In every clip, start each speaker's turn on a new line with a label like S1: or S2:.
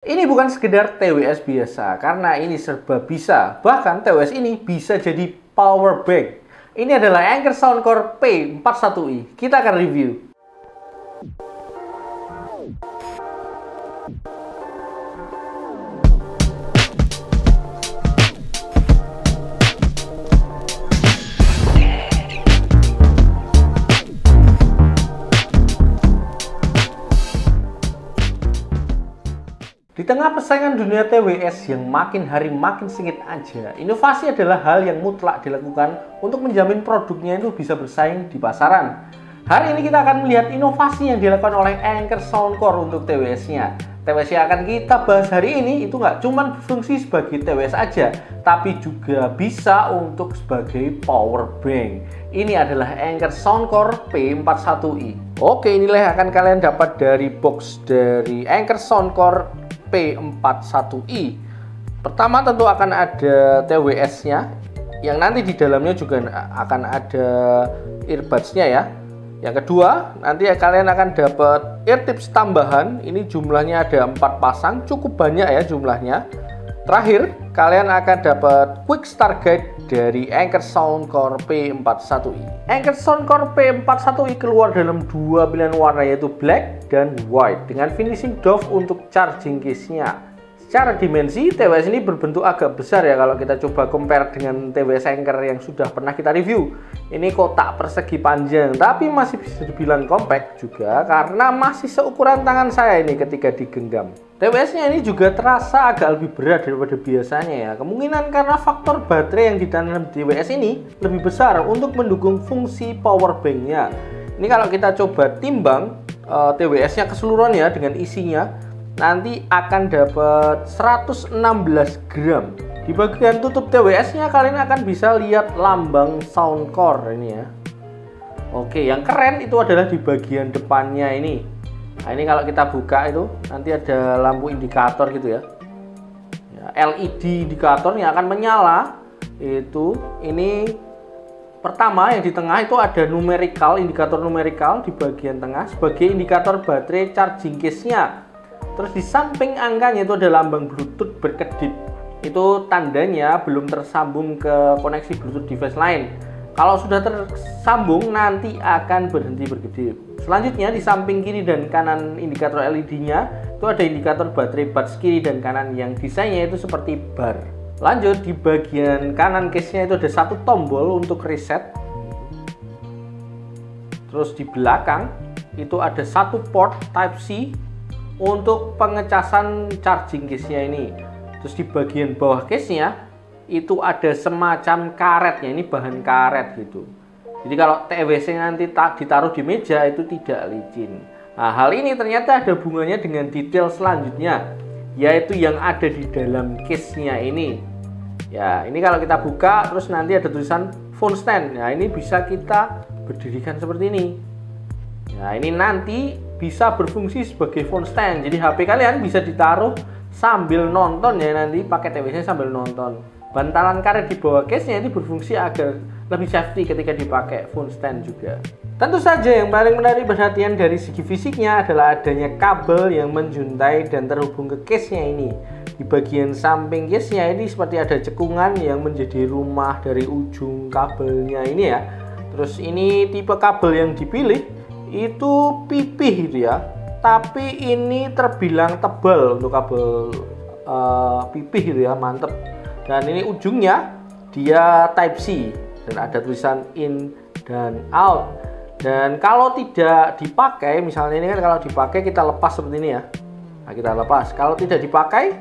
S1: Ini bukan sekedar TWS biasa, karena ini serba bisa. Bahkan TWS ini bisa jadi power bank. Ini adalah Anker Soundcore P41i. Kita akan review. Di tengah persaingan dunia TWS yang makin hari makin sengit aja, inovasi adalah hal yang mutlak dilakukan untuk menjamin produknya itu bisa bersaing di pasaran. Hari ini kita akan melihat inovasi yang dilakukan oleh Anker Soundcore untuk TWS-nya. TWS yang akan kita bahas hari ini itu nggak cuma berfungsi sebagai TWS aja, tapi juga bisa untuk sebagai power bank. Ini adalah Anker Soundcore P41i. Oke, inilah yang akan kalian dapat dari box dari Anker Soundcore P41i. Pertama tentu akan ada TWS-nya, yang nanti di dalamnya juga akan ada earbuds-nya ya. Yang kedua, nanti kalian akan dapat ear tips tambahan. Ini jumlahnya ada 4 pasang, cukup banyak ya jumlahnya. Terakhir, kalian akan dapat quick start guide dari Anker Soundcore P41i. Anker Soundcore P41i keluar dalam dua pilihan warna, yaitu black dan white, dengan finishing doff untuk charging case-nya. Secara dimensi, TWS ini berbentuk agak besar ya kalau kita coba compare dengan TWS Anker yang sudah pernah kita review. Ini kotak persegi panjang, tapi masih bisa dibilang compact juga karena masih seukuran tangan saya ini ketika digenggam. TWS-nya ini juga terasa agak lebih berat daripada biasanya ya. Kemungkinan karena faktor baterai yang ditanam di TWS ini lebih besar untuk mendukung fungsi power bank-nya. Ini kalau kita coba timbang TWS-nya keseluruhan ya dengan isinya, nanti akan dapat 116 gram. Di bagian tutup TWS-nya kalian akan bisa lihat lambang Soundcore ini ya. Oke, yang keren itu adalah di bagian depannya ini. Nah, ini kalau kita buka itu nanti ada lampu indikator gitu ya. LED indikator yang akan menyala. Ini pertama yang di tengah itu ada indikator numerical di bagian tengah sebagai indikator baterai charging case-nya. Terus di samping angkanya itu ada lambang Bluetooth berkedip. Itu tandanya belum tersambung ke koneksi Bluetooth device lain. Kalau sudah tersambung nanti akan berhenti berkedip. Selanjutnya di samping kiri dan kanan indikator LED-nya itu ada indikator baterai buds kiri dan kanan yang desainnya itu seperti bar. Lanjut di bagian kanan case-nya itu ada satu tombol untuk reset. Terus di belakang itu ada satu port Type-C untuk pengecasan charging case-nya ini. Terus di bagian bawah case-nya itu ada semacam karetnya, ini bahan karet gitu. Jadi kalau TWS nanti ditaruh di meja itu tidak licin. Nah, hal ini ternyata ada hubungannya dengan detail selanjutnya, yaitu yang ada di dalam case-nya ini. Ya, ini kalau kita buka terus nanti ada tulisan phone stand. Nah, ini bisa kita berdirikan seperti ini. Nah, ini nanti bisa berfungsi sebagai phone stand. Jadi HP kalian bisa ditaruh sambil nonton ya, nanti pakai TWS-nya sambil nonton. Bantalan karet di bawah case-nya ini berfungsi agar lebih safety ketika dipakai phone stand juga. Tentu saja yang paling menarik perhatian dari segi fisiknya adalah adanya kabel yang menjuntai dan terhubung ke case-nya ini. Di bagian samping case-nya ini seperti ada cekungan yang menjadi rumah dari ujung kabelnya ini ya. Terus ini tipe kabel yang dipilih itu pipih gitu ya. Tapi ini terbilang tebal untuk kabel pipih gitu ya, mantep. Dan ini ujungnya dia Type-C dan ada tulisan in dan out. Dan kalau tidak dipakai, misalnya ini kan kalau dipakai kita lepas seperti ini ya. Nah, kita lepas. Kalau tidak dipakai,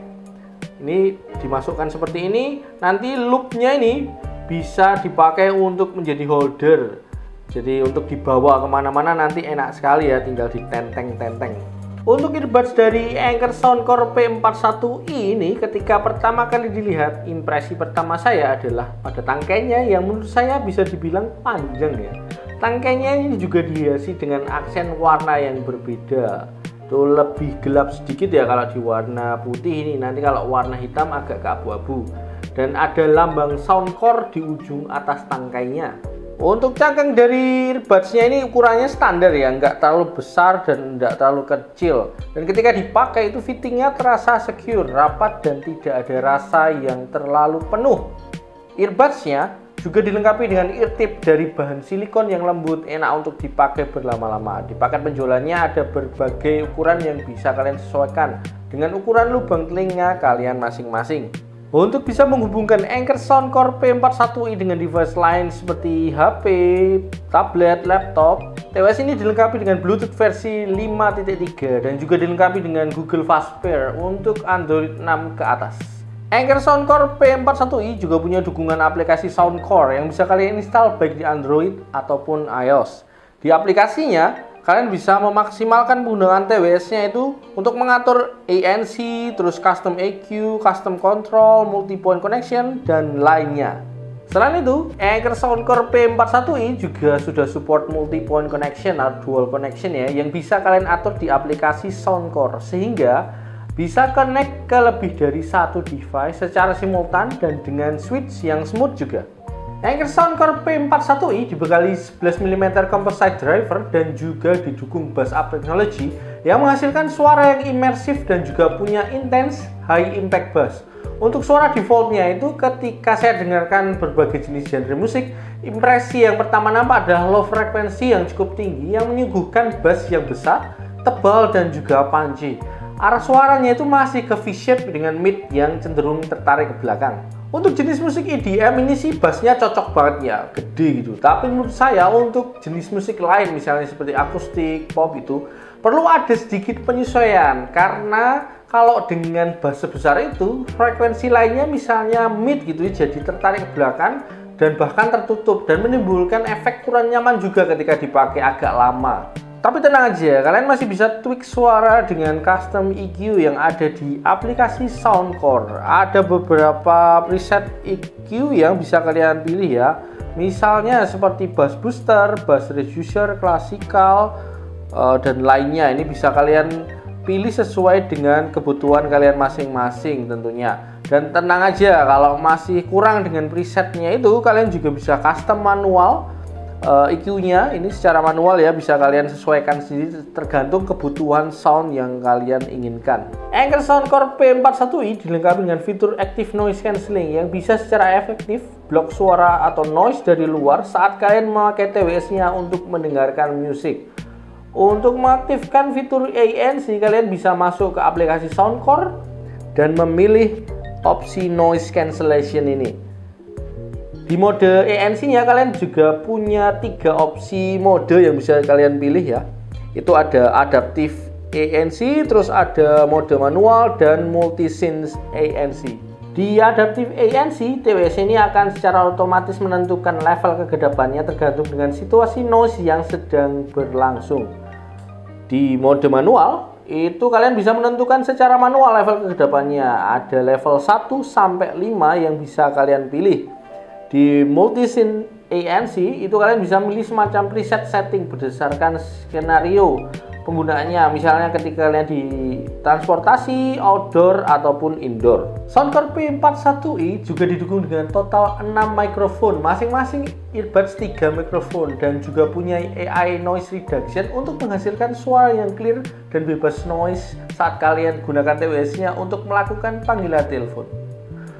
S1: ini dimasukkan seperti ini. Nanti loopnya ini bisa dipakai untuk menjadi holder. Jadi untuk dibawa kemana-mana nanti enak sekali ya, tinggal ditenteng-tenteng. Untuk earbuds dari Anker Soundcore P41i ini, ketika pertama kali dilihat, impresi pertama saya adalah pada tangkainya yang menurut saya bisa dibilang panjang ya. Tangkainya ini juga dihiasi dengan aksen warna yang berbeda. Itu lebih gelap sedikit ya kalau di warna putih ini, nanti kalau warna hitam agak keabu-abu. Dan ada lambang Soundcore di ujung atas tangkainya. Untuk cangkang dari earbudsnya ini ukurannya standar ya, nggak terlalu besar dan nggak terlalu kecil. Dan ketika dipakai itu fittingnya terasa secure, rapat dan tidak ada rasa yang terlalu penuh. Earbudsnya juga dilengkapi dengan ear tip dari bahan silikon yang lembut, enak untuk dipakai berlama-lama. Di paket penjualannya ada berbagai ukuran yang bisa kalian sesuaikan dengan ukuran lubang telinga kalian masing-masing. Untuk bisa menghubungkan Anker Soundcore P41i dengan device lain seperti HP, tablet, laptop, TWS ini dilengkapi dengan Bluetooth versi 5.3 dan juga dilengkapi dengan Google Fast Pair untuk Android 6 ke atas. Anker Soundcore P41i juga punya dukungan aplikasi Soundcore yang bisa kalian install baik di Android ataupun iOS. Di aplikasinya, kalian bisa memaksimalkan penggunaan TWS-nya itu untuk mengatur ANC, terus custom EQ, custom control, multi-point connection, dan lainnya. Selain itu, Anker Soundcore P41i juga sudah support multi-point connection atau dual connection ya, yang bisa kalian atur di aplikasi Soundcore, sehingga bisa connect ke lebih dari satu device secara simultan dan dengan switch yang smooth juga. Anker Soundcore P41i dibekali 11mm composite driver dan juga didukung bass up technology yang menghasilkan suara yang imersif dan juga punya intense high impact bass. Untuk suara defaultnya itu ketika saya dengarkan berbagai jenis genre musik, impresi yang pertama nampak adalah low frekuensi yang cukup tinggi yang menyuguhkan bass yang besar, tebal dan juga punchy. Arah suaranya itu masih ke V-shape dengan mid yang cenderung tertarik ke belakang. Untuk jenis musik EDM ini sih bassnya cocok banget ya, gede gitu. Tapi menurut saya untuk jenis musik lain misalnya seperti akustik, pop itu perlu ada sedikit penyesuaian. Karena kalau dengan bass sebesar itu, frekuensi lainnya misalnya mid gitu jadi tertarik ke belakang dan bahkan tertutup dan menimbulkan efek kurang nyaman juga ketika dipakai agak lama. Tapi tenang aja, kalian masih bisa tweak suara dengan custom EQ yang ada di aplikasi Soundcore. Ada beberapa preset EQ yang bisa kalian pilih ya. Misalnya seperti bass booster, bass reducer, klasikal, dan lainnya. Ini bisa kalian pilih sesuai dengan kebutuhan kalian masing-masing tentunya. Dan tenang aja, kalau masih kurang dengan presetnya itu, kalian juga bisa custom manual EQ-nya ini secara manual ya, bisa kalian sesuaikan sendiri tergantung kebutuhan sound yang kalian inginkan. Anker Soundcore P41i dilengkapi dengan fitur Active Noise Cancelling yang bisa secara efektif blok suara atau noise dari luar saat kalian memakai TWS-nya untuk mendengarkan musik. Untuk mengaktifkan fitur ANC, kalian bisa masuk ke aplikasi Soundcore dan memilih opsi Noise Cancellation ini. Di mode ANC-nya kalian juga punya 3 opsi mode yang bisa kalian pilih ya. Itu ada Adaptive ANC, terus ada mode manual dan multi-sync ANC. Di Adaptive ANC, TWS ini akan secara otomatis menentukan level kegedapannya tergantung dengan situasi noise yang sedang berlangsung. Di mode manual, itu kalian bisa menentukan secara manual level kegedapannya. Ada level 1 sampai 5 yang bisa kalian pilih. Di multi-sync ANC itu kalian bisa memilih semacam preset setting berdasarkan skenario penggunaannya, misalnya ketika kalian di transportasi, outdoor ataupun indoor. Soundcore P41i juga didukung dengan total 6 mikrofon, masing-masing earbuds 3 mikrofon dan juga punya AI noise reduction untuk menghasilkan suara yang clear dan bebas noise saat kalian gunakan TWS-nya untuk melakukan panggilan telepon.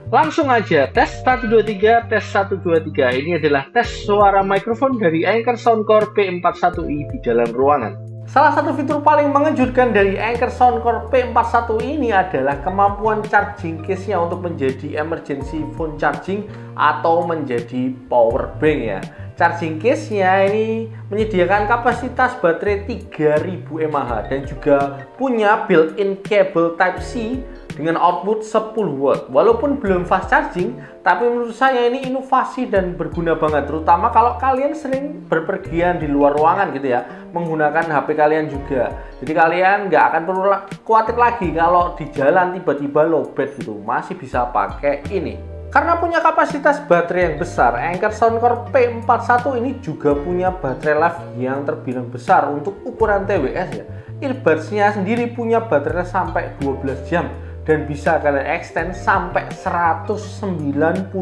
S1: Langsung aja tes 123, tes 123. Ini adalah tes suara mikrofon dari Anker Soundcore P41i di dalam ruangan. Salah satu fitur paling mengejutkan dari Anker Soundcore P41i ini adalah kemampuan charging case-nya untuk menjadi emergency phone charging atau menjadi power bank ya. Charging case-nya ini menyediakan kapasitas baterai 3000 mAh dan juga punya built-in cable Type-C dengan output 10 watt. Walaupun belum fast charging, tapi menurut saya ini inovasi dan berguna banget, terutama kalau kalian sering berpergian di luar ruangan gitu ya, menggunakan HP kalian juga. Jadi kalian nggak akan perlu khawatir lagi kalau di jalan tiba-tiba lowbat gitu, masih bisa pakai ini. Karena punya kapasitas baterai yang besar, Anker Soundcore P41 ini juga punya baterai life yang terbilang besar untuk ukuran TWS ya. Earbuds-nya sendiri punya baterai sampai 12 jam. dan bisa kalian extend sampai 192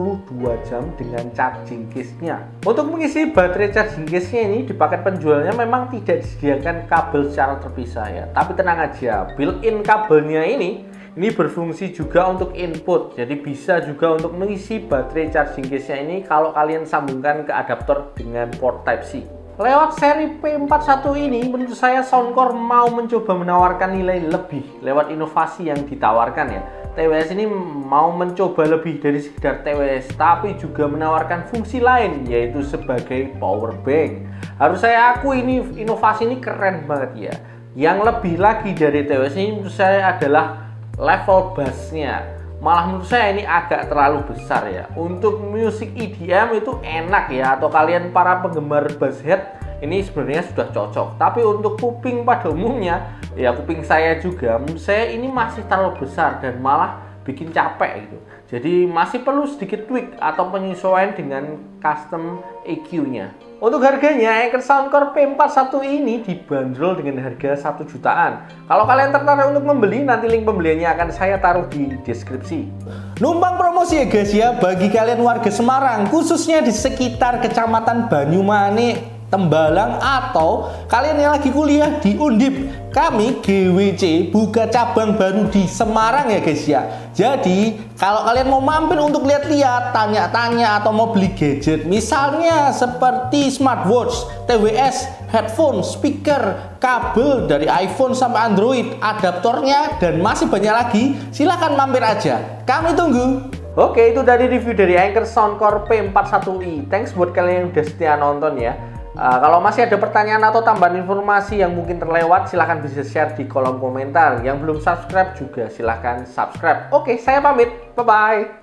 S1: jam dengan charging case-nya. Untuk mengisi baterai charging case-nya ini di paket penjualnya memang tidak disediakan kabel secara terpisah ya. Tapi tenang aja, built-in kabelnya ini berfungsi juga untuk input. Jadi bisa juga untuk mengisi baterai charging case-nya ini kalau kalian sambungkan ke adaptor dengan port Type-C. Lewat seri P41 ini, menurut saya Soundcore mau mencoba menawarkan nilai lebih lewat inovasi yang ditawarkan ya. TWS ini mau mencoba lebih dari sekedar TWS, tapi juga menawarkan fungsi lain, yaitu sebagai power bank. Harus saya akui ini inovasi ini keren banget ya. Yang lebih lagi dari TWS ini menurut saya adalah level bassnya. Malah menurut saya ini agak terlalu besar ya. Untuk musik EDM itu enak ya, atau kalian para penggemar bass head ini sebenarnya sudah cocok. Tapi untuk kuping pada umumnya, ya kuping saya juga, menurut saya ini masih terlalu besar dan malah bikin capek gitu. Jadi masih perlu sedikit tweak atau penyesuaian dengan custom EQ-nya. Untuk harganya, Anker Soundcore P41 ini dibanderol dengan harga 1 jutaan. Kalau kalian tertarik untuk membeli, nanti link pembeliannya akan saya taruh di deskripsi. Numpang promosi ya guys ya, bagi kalian warga Semarang, khususnya di sekitar Kecamatan Banyumane, Tembalang, atau kalian yang lagi kuliah di Undip, kami GWC buka cabang baru di Semarang ya guys ya. Jadi kalau kalian mau mampir untuk lihat-lihat, tanya-tanya, atau mau beli gadget misalnya seperti smartwatch, TWS, headphone, speaker, kabel dari iPhone sampai Android, adaptornya, dan masih banyak lagi, silahkan mampir aja, kami tunggu. Oke, itu tadi review dari Anker Soundcore P41i. Thanks buat kalian yang udah setia nonton ya. Kalau masih ada pertanyaan atau tambahan informasi yang mungkin terlewat, silahkan bisa share di kolom komentar. Yang belum subscribe juga silahkan subscribe. Oke, saya pamit. Bye-bye.